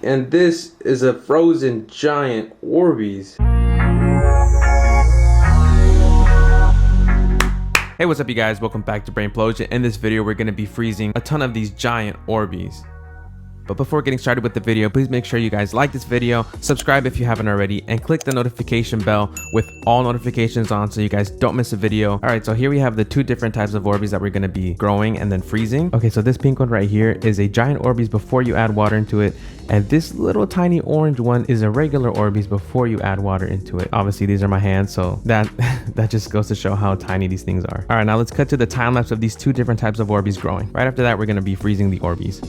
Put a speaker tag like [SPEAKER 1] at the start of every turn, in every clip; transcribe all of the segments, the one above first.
[SPEAKER 1] And this is a frozen giant Orbeez. Hey, what's up you guys? Welcome back to Brainplosion. In this video, we're going to be freezing a ton of these giant Orbeez. But before getting started with the video, please make sure you guys like this video, subscribe if you haven't already, and click the notification bell with all notifications on so you guys don't miss a video. All right, so here we have the two different types of Orbeez that we're going to be growing and then freezing. Okay, so this pink one right here is a giant Orbeez before you add water into it. And this little tiny orange one is a regular Orbeez before you add water into it. Obviously, these are my hands, so that just goes to show how tiny these things are. All right, now let's cut to the time lapse of these two different types of Orbeez growing. Right after that, we're going to be freezing the Orbeez.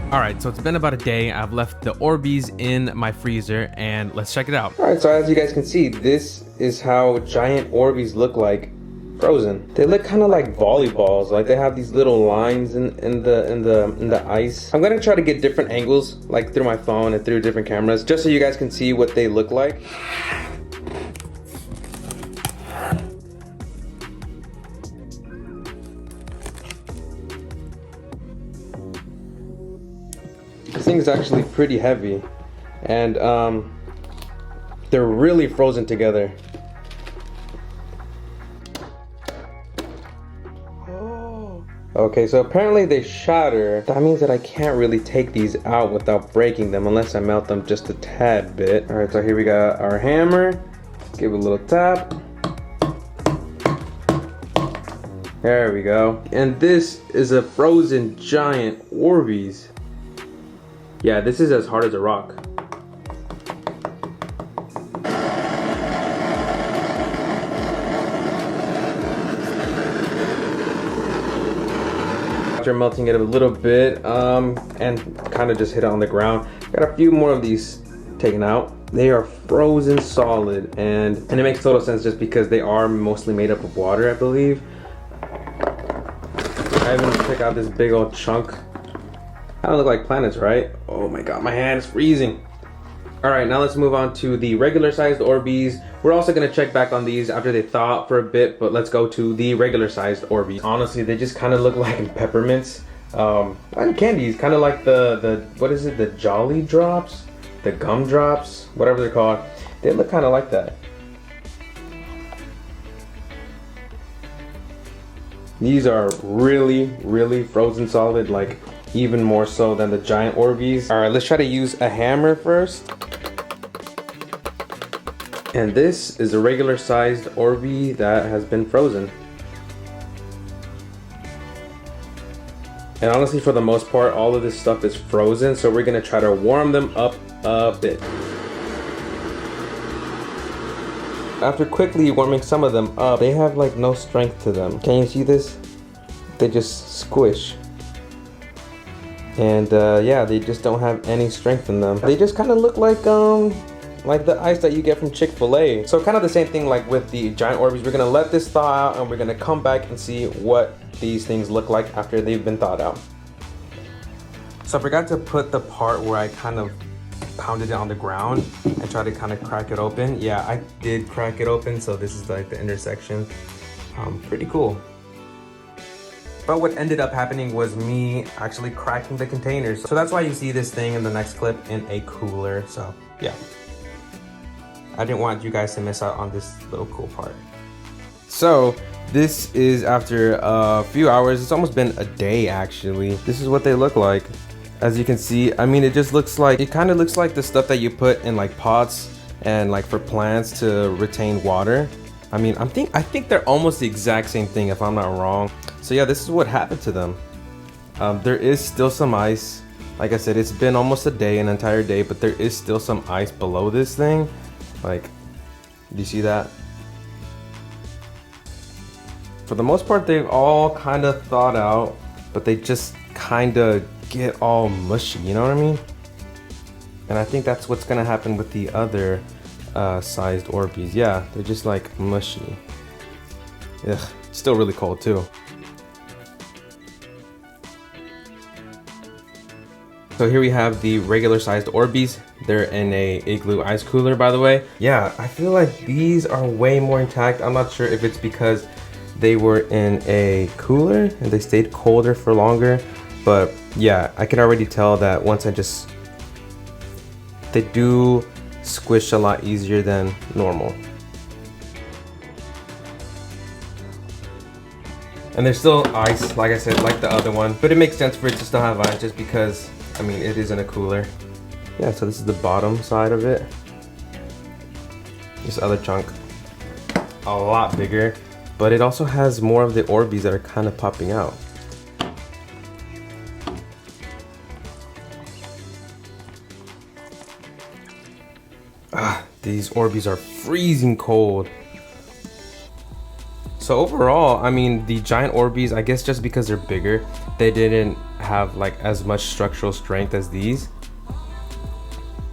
[SPEAKER 1] All right, so it's been about a day. I've left the Orbeez in my freezer and let's check it out. All right, so as you guys can see, this is how giant Orbeez look like frozen. They look kind of like volleyballs. Like they have these little lines in the ice. I'm gonna try to get different angles, like through my phone and through different cameras, just so you guys can see what they look like. This thing is actually pretty heavy, and they're really frozen together. Okay, so apparently they shatter. That means that I can't really take these out without breaking them unless I melt them just a tad bit. All right, so here we got our hammer. Give it a little tap. There we go. And this is a frozen giant Orbeez. Yeah, this is as hard as a rock. After melting it a little bit and kind of just hit it on the ground, got a few more of these taken out. They are frozen solid, and it makes total sense just because they are mostly made up of water, I believe. I even check out this big old chunk. Kind of look like planets, right? Oh my god, my hand is freezing. All right, now let's move on to the regular sized Orbeez. We're also gonna check back on these after they thaw out for a bit, but let's go to the regular sized Orbeez. Honestly, they just kind of look like peppermints. And candies, kind of like the what is it, the Jolly Drops? The gum drops, whatever they're called. They look kind of like that. These are really frozen solid, like even more so than the giant Orbeez. All right, let's try to use a hammer first. And this is a regular sized Orbeez that has been frozen. And honestly, for the most part, all of this stuff is frozen, so we're gonna try to warm them up a bit. After quickly warming some of them up, they have like no strength to them. Can you see this? They just squish. And yeah, they just don't have any strength in them. They just kind of look like the ice that you get from Chick-fil-A. So kind of the same thing like with the giant Orbeez. We're gonna let this thaw out and we're gonna come back and see what these things look like after they've been thawed out. So I forgot to put the part where I kind of pounded it on the ground and tried to kind of crack it open. Yeah, I did crack it open, so this is like the intersection. Pretty cool. But what ended up happening was me actually cracking the containers. So that's why you see this thing in the next clip in a cooler. So yeah, I didn't want you guys to miss out on this little cool part. So this is after a few hours. It's almost been a day actually. This is what they look like. As you can see, I mean, it just looks like, it kind of looks like the stuff that you put in like pots and like for plants to retain water. I mean, I think they're almost the exact same thing if I'm not wrong. So yeah, this is what happened to them. There is still some ice. Like I said, it's been almost a day, an entire day, but there is still some ice below this thing. Like, do you see that? For the most part, they've all kind of thawed out, but they just kind of get all mushy, you know what I mean? And I think that's what's gonna happen with the other sized Orbeez. Yeah, they're just like mushy. Ugh, still really cold too. So here we have the regular sized Orbeez. They're in a igloo ice cooler, by the way. Yeah, I feel like these are way more intact. I'm not sure if it's because they were in a cooler and they stayed colder for longer, but yeah, I can already tell that once they do squish a lot easier than normal. And there's still ice, like I said, like the other one, but it makes sense for it to still have ice just because, I mean, it is in a cooler. Yeah, so this is the bottom side of it. This other chunk, a lot bigger, but it also has more of the Orbeez that are kind of popping out. These Orbeez are freezing cold. So overall, I mean, the giant Orbeez, I guess just because they're bigger, they didn't have like as much structural strength as these.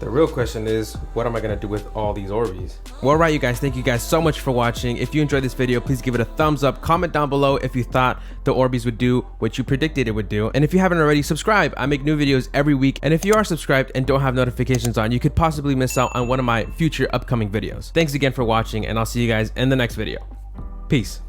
[SPEAKER 1] The real question is, what am I gonna do with all these Orbeez? Well, alright you guys, thank you guys so much for watching. If you enjoyed this video, please give it a thumbs up. Comment down below if you thought the Orbeez would do what you predicted it would do. And if you haven't already, subscribe. I make new videos every week. And if you are subscribed and don't have notifications on, you could possibly miss out on one of my future upcoming videos. Thanks again for watching, and I'll see you guys in the next video. Peace.